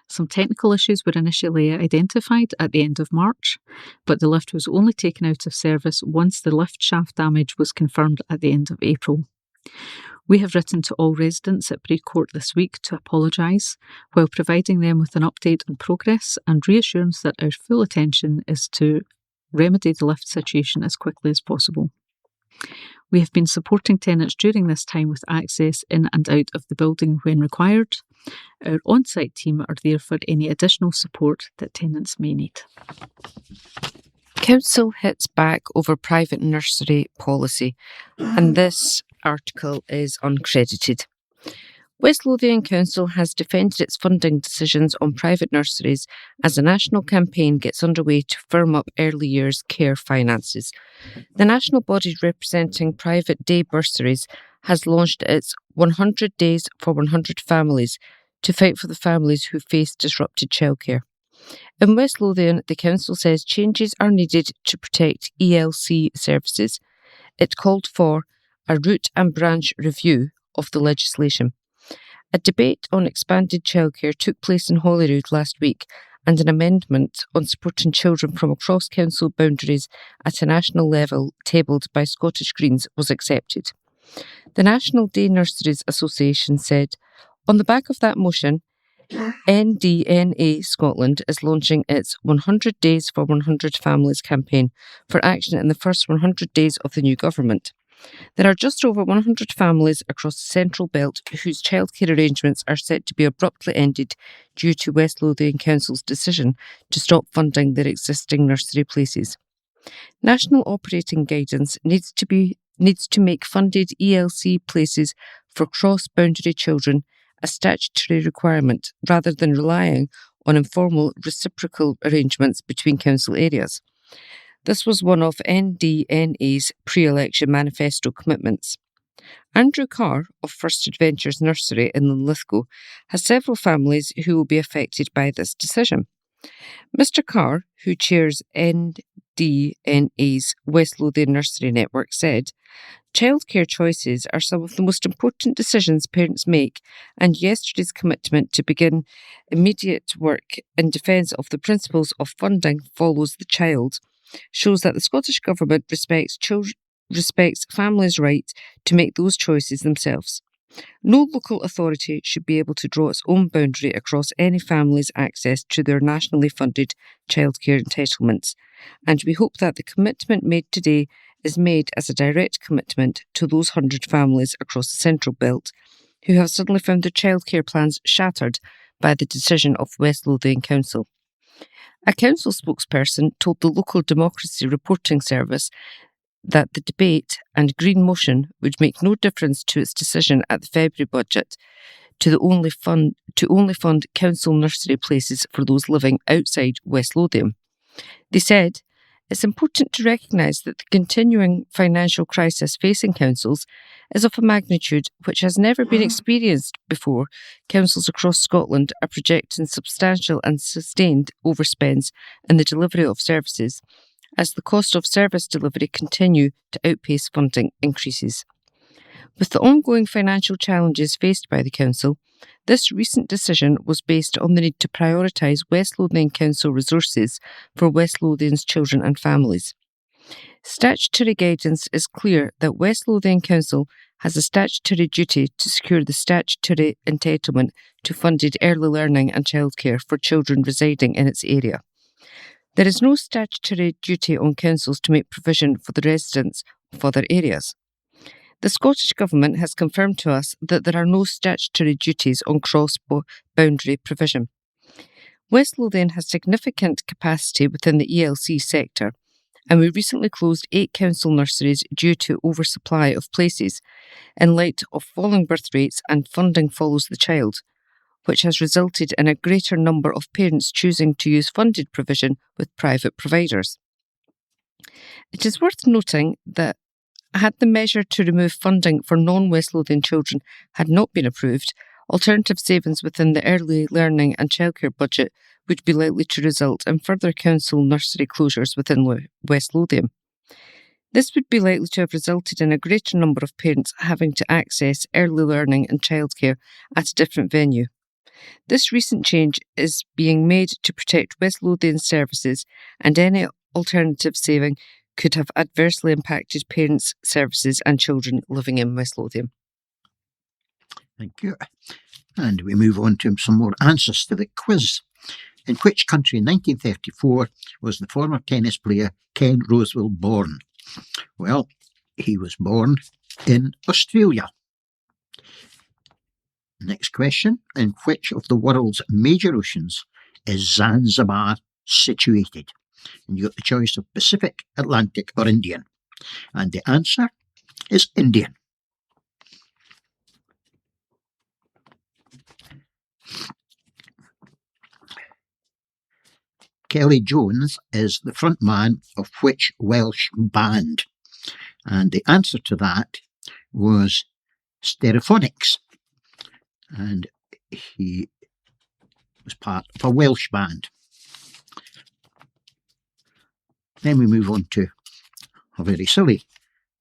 Some technical issues were initially identified at the end of March, but the lift was only taken out of service once the lift shaft damage was confirmed at the end of April. We have written to all residents at Bray Court this week to apologise, while providing them with an update on progress and reassurance that our full attention is to remedy the lift situation as quickly as possible. We have been supporting tenants during this time with access in and out of the building when required. Our on-site team are there for any additional support that tenants may need. Council hits back over private nursery policy, and this article is uncredited. West Lothian Council has defended its funding decisions on private nurseries as a national campaign gets underway to firm up early years care finances. The national body representing private day bursaries has launched its 100 Days for 100 Families to fight for the families who face disrupted childcare. In West Lothian, the council says changes are needed to protect ELC services. It called for a root and branch review of the legislation. A debate on expanded childcare took place in Holyrood last week, and an amendment on supporting children from across council boundaries at a national level tabled by Scottish Greens was accepted. The National Day Nurseries Association said, on the back of that motion, NDNA Scotland is launching its 100 Days for 100 Families campaign for action in the first 100 days of the new government. There are just over 100 families across the Central Belt whose childcare arrangements are set to be abruptly ended due to West Lothian Council's decision to stop funding their existing nursery places. National operating guidance needs to make funded ELC places for cross-boundary children a statutory requirement rather than relying on informal reciprocal arrangements between council areas. This was one of NDNA's pre-election manifesto commitments. Andrew Carr of First Adventures Nursery in Linlithgow has several families who will be affected by this decision. Mr. Carr, who chairs NDNA's West Lothian Nursery Network, said, childcare choices are some of the most important decisions parents make, and yesterday's commitment to begin immediate work in defence of the principles of funding follows the child shows that the Scottish Government respects families' right to make those choices themselves. No local authority should be able to draw its own boundary across any family's access to their nationally funded childcare entitlements, and we hope that the commitment made today is made as a direct commitment to those 100 families across the Central Belt who have suddenly found their childcare plans shattered by the decision of West Lothian Council. A council spokesperson told the Local Democracy Reporting Service that the debate and Green motion would make no difference to its decision at the February budget to only fund council nursery places for those living outside West Lothian. They said, it's important to recognise that the continuing financial crisis facing councils is of a magnitude which has never been experienced before. Councils across Scotland are projecting substantial and sustained overspends in the delivery of services as the cost of service delivery continue to outpace funding increases. With the ongoing financial challenges faced by the council, this recent decision was based on the need to prioritise West Lothian Council resources for West Lothian's children and families. Statutory guidance is clear that West Lothian Council has a statutory duty to secure the statutory entitlement to funded early learning and childcare for children residing in its area. There is no statutory duty on councils to make provision for the residents of other areas. The Scottish Government has confirmed to us that there are no statutory duties on cross-boundary provision. West Lothian has significant capacity within the ELC sector, and we recently closed 8 council nurseries due to oversupply of places, in light of falling birth rates and funding follows the child, which has resulted in a greater number of parents choosing to use funded provision with private providers. It is worth noting that had the measure to remove funding for non-West Lothian children had not been approved, alternative savings within the early learning and childcare budget would be likely to result in further council nursery closures within West Lothian. This would be likely to have resulted in a greater number of parents having to access early learning and childcare at a different venue. This recent change is being made to protect West Lothian services, and any alternative saving could have adversely impacted parents, services and children living in West Lothian? Thank you. And we move on to some more answers to the quiz. In which country in 1934 was the former tennis player Ken Rosewall born? Well, he was born in Australia. Next question. In which of the world's major oceans is Zanzibar situated? And you got the choice of Pacific, Atlantic or Indian. And the answer is Indian. Kelly Jones is the front man of which Welsh band? And the answer to that was Stereophonics. And he was part of a Welsh band. Then we move on to a very silly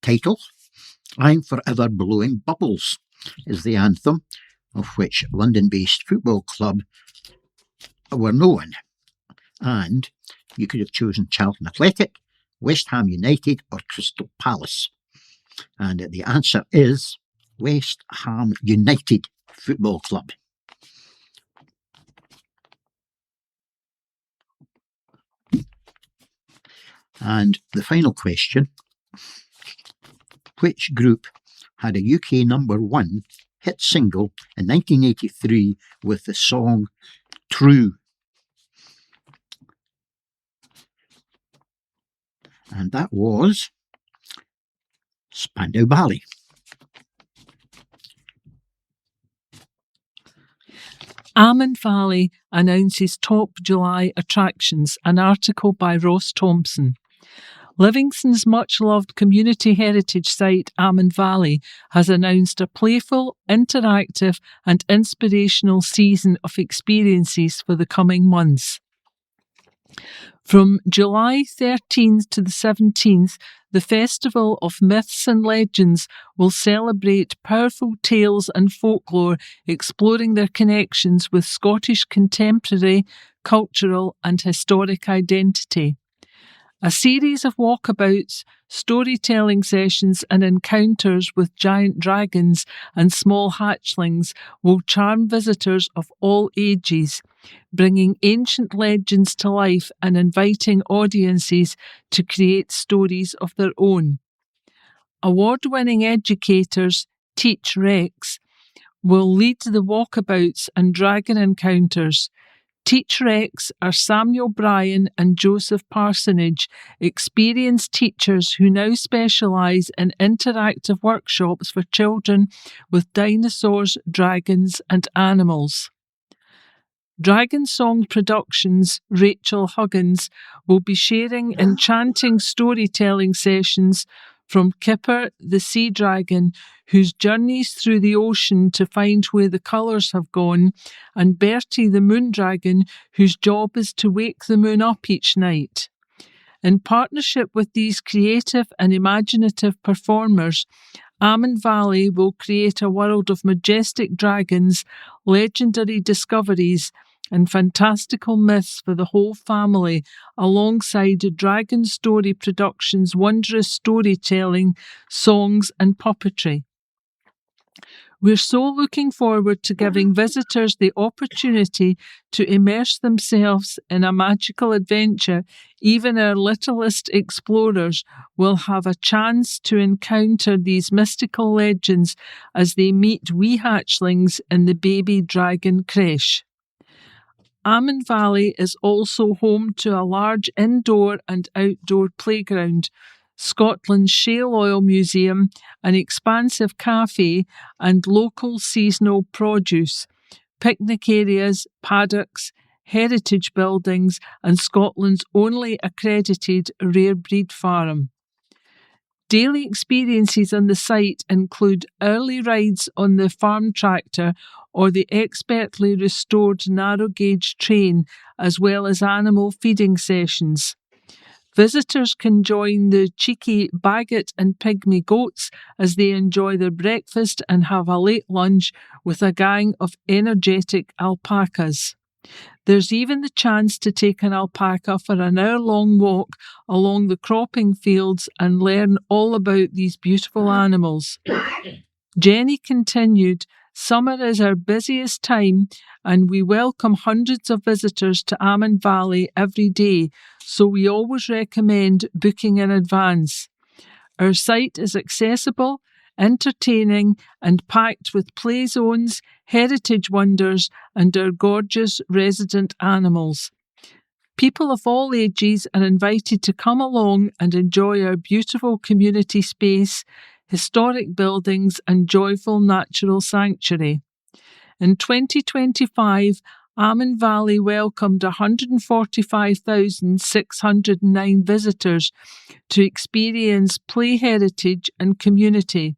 title. I'm Forever Blowing Bubbles is the anthem of which London-based football club were known. And you could have chosen Charlton Athletic, West Ham United or Crystal Palace. And the answer is West Ham United Football Club. And the final question, which group had a UK #1 hit single in 1983 with the song True? And that was Spandau Ballet. Amman Valley announces top July attractions, an article by Ross Thompson. Livingston's much-loved community heritage site Amman Valley has announced a playful, interactive and inspirational season of experiences for the coming months. From July 13th to the 17th, the Festival of Myths and Legends will celebrate powerful tales and folklore, exploring their connections with Scottish contemporary, cultural and historic identity. A series of walkabouts, storytelling sessions and encounters with giant dragons and small hatchlings will charm visitors of all ages, bringing ancient legends to life and inviting audiences to create stories of their own. Award-winning educators, Teach Rex, will lead the walkabouts and dragon encounters. Teach Rex are Samuel Bryan and Joseph Parsonage, experienced teachers who now specialise in interactive workshops for children with dinosaurs, dragons and animals. Dragon Song Productions' Rachel Huggins will be sharing enchanting storytelling sessions from Kipper the Sea Dragon, whose journeys through the ocean to find where the colours have gone, and Bertie the Moon Dragon, whose job is to wake the moon up each night. In partnership with these creative and imaginative performers, Amman Valley will create a world of majestic dragons, legendary discoveries, and fantastical myths for the whole family, alongside Dragon Story Productions' wondrous storytelling, songs and puppetry. We're so looking forward to giving visitors the opportunity to immerse themselves in a magical adventure. Even our littlest explorers will have a chance to encounter these mystical legends as they meet wee hatchlings in the baby dragon creche. Amman Valley is also home to a large indoor and outdoor playground, Scotland's Shale Oil Museum, an expansive cafe and local seasonal produce, picnic areas, paddocks, heritage buildings and Scotland's only accredited rare breed farm. Daily experiences on the site include early rides on the farm tractor or the expertly restored narrow gauge train, as well as animal feeding sessions. Visitors can join the cheeky Bagot and Pygmy goats as they enjoy their breakfast and have a late lunch with a gang of energetic alpacas. There's even the chance to take an alpaca for an hour-long walk along the cropping fields and learn all about these beautiful animals. Jenny continued, "Summer is our busiest time and we welcome hundreds of visitors to Almond Valley every day, so we always recommend booking in advance. Our site is accessible, entertaining and packed with play zones, heritage wonders and our gorgeous resident animals. People of all ages are invited to come along and enjoy our beautiful community space, historic buildings and joyful natural sanctuary." In 2025, Almond Valley welcomed 145,609 visitors to experience play heritage and community.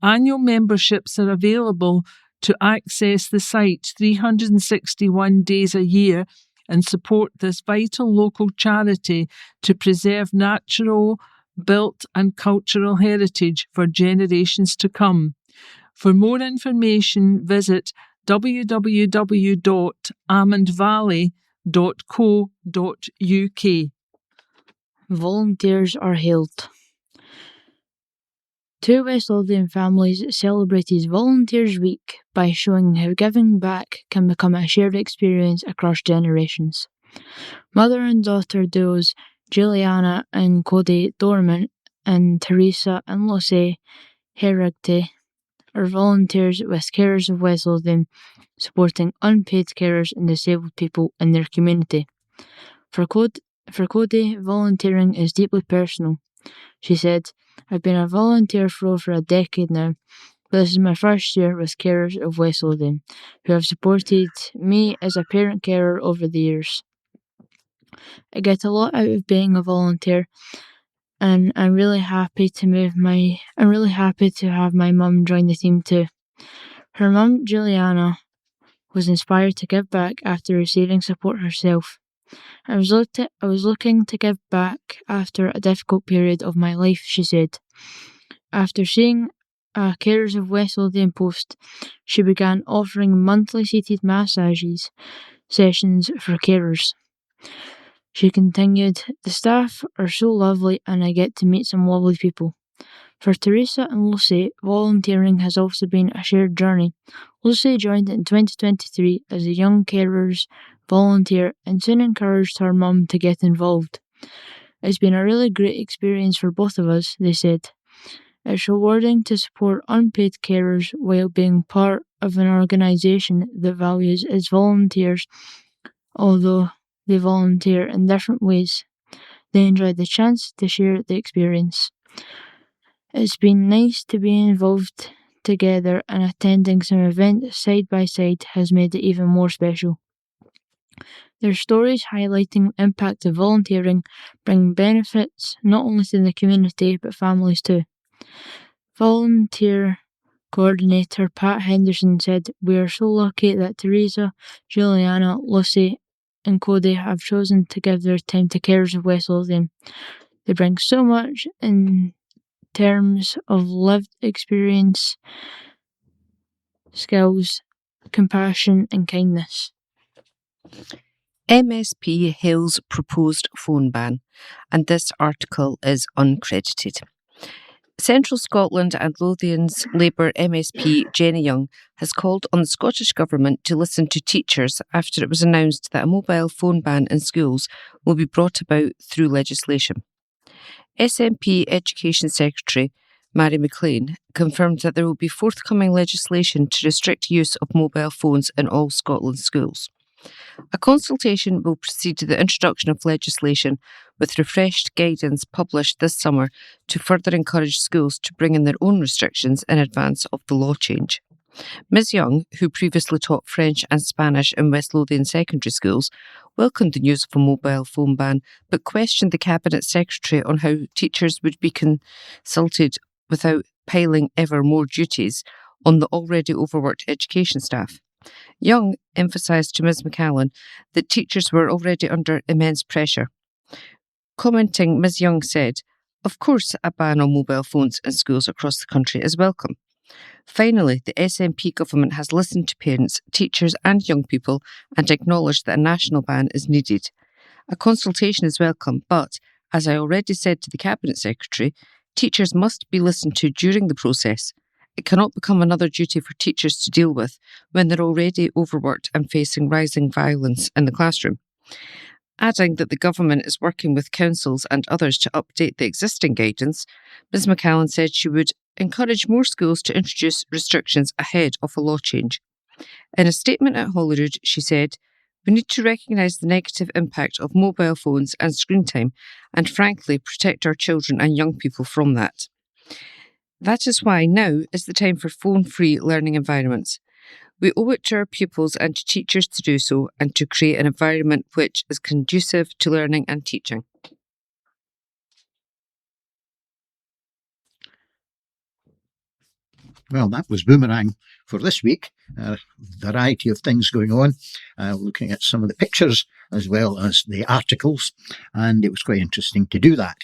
Annual memberships are available to access the site 361 days a year and support this vital local charity to preserve natural, built and cultural heritage for generations to come. For more information, visit www.almondvalley.co.uk. Volunteers are hailed. Two West Lothian families celebrated Volunteers Week by showing how giving back can become a shared experience across generations. Mother and daughter duos Juliana and Cody Dorman and Teresa and Lucy Herigte are volunteers with Carers of West Lothian, supporting unpaid carers and disabled people in their community. For Cody, volunteering is deeply personal. She said, "I've been a volunteer for over a decade now, but this is my first year with Carers of West Lothian, who have supported me as a parent carer over the years. I get a lot out of being a volunteer, and I'm really happy to have my mum join the team too." Her mum, Juliana, was inspired to give back after receiving support herself. I was looking to give back after a difficult period of my life," she said. After seeing a Carers of West Lothian post, she began offering monthly seated massages sessions for carers. She continued, "The staff are so lovely and I get to meet some lovely people." For Teresa and Lucy, volunteering has also been a shared journey. Lucy joined in 2023 as a young carers volunteer and soon encouraged her mum to get involved. "It's been a really great experience for both of us," they said. "It's rewarding to support unpaid carers while being part of an organisation that values its volunteers, although they volunteer in different ways. They enjoy the chance to share the experience. It's been nice to be involved together, and attending some events side by side has made it even more special." Their stories highlighting the impact of volunteering bring benefits not only to the community but families too. Volunteer coordinator Pat Henderson said, "We are so lucky that Teresa, Juliana, Lucy and Cody have chosen to give their time to Carers of West Lothian. They bring so much in terms of lived experience, skills, compassion and kindness." MSP hails proposed phone ban, and this article is uncredited. Central Scotland and Lothian's Labour MSP Jenny Young has called on the Scottish Government to listen to teachers after it was announced that a mobile phone ban in schools will be brought about through legislation. SNP Education Secretary Mary McLean confirmed that there will be forthcoming legislation to restrict use of mobile phones in all Scotland's schools. A consultation will precede the introduction of legislation, with refreshed guidance published this summer to further encourage schools to bring in their own restrictions in advance of the law change. Ms Young, who previously taught French and Spanish in West Lothian secondary schools, welcomed the news of a mobile phone ban, but questioned the Cabinet Secretary on how teachers would be consulted without piling ever more duties on the already overworked education staff. Young emphasised to Ms McCallan that teachers were already under immense pressure. Commenting, Ms Young said, "Of course, a ban on mobile phones in schools across the country is welcome. Finally, the SNP government has listened to parents, teachers and young people and acknowledged that a national ban is needed. A consultation is welcome, but, as I already said to the Cabinet Secretary, teachers must be listened to during the process. It cannot become another duty for teachers to deal with when they're already overworked and facing rising violence in the classroom. Adding that the government is working with councils and others to update the existing guidance, Ms McCallan said she would encourage more schools to introduce restrictions ahead of a law change. In a statement at Holyrood, she said, "We need to recognise the negative impact of mobile phones and screen time and frankly protect our children and young people from that. That is why now is the time for phone-free learning environments. We owe it to our pupils and to teachers to do so and to create an environment which is conducive to learning and teaching." Well, that was Boomerang for this week. A variety of things going on, looking at some of the pictures as well as the articles, and it was quite interesting to do that.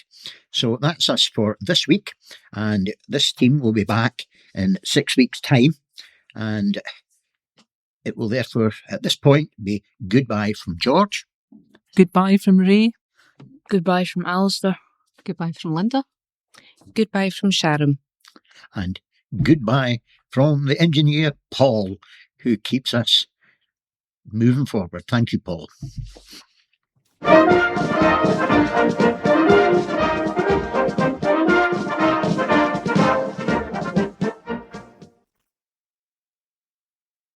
So that's us for this week, and this team will be back in 6 weeks' time, and it will therefore, at this point, be goodbye from George. Goodbye from Ray. Goodbye from Alistair. Goodbye from Linda. Goodbye from Sharon. And goodbye from the engineer, Paul, who keeps us moving forward. Thank you, Paul.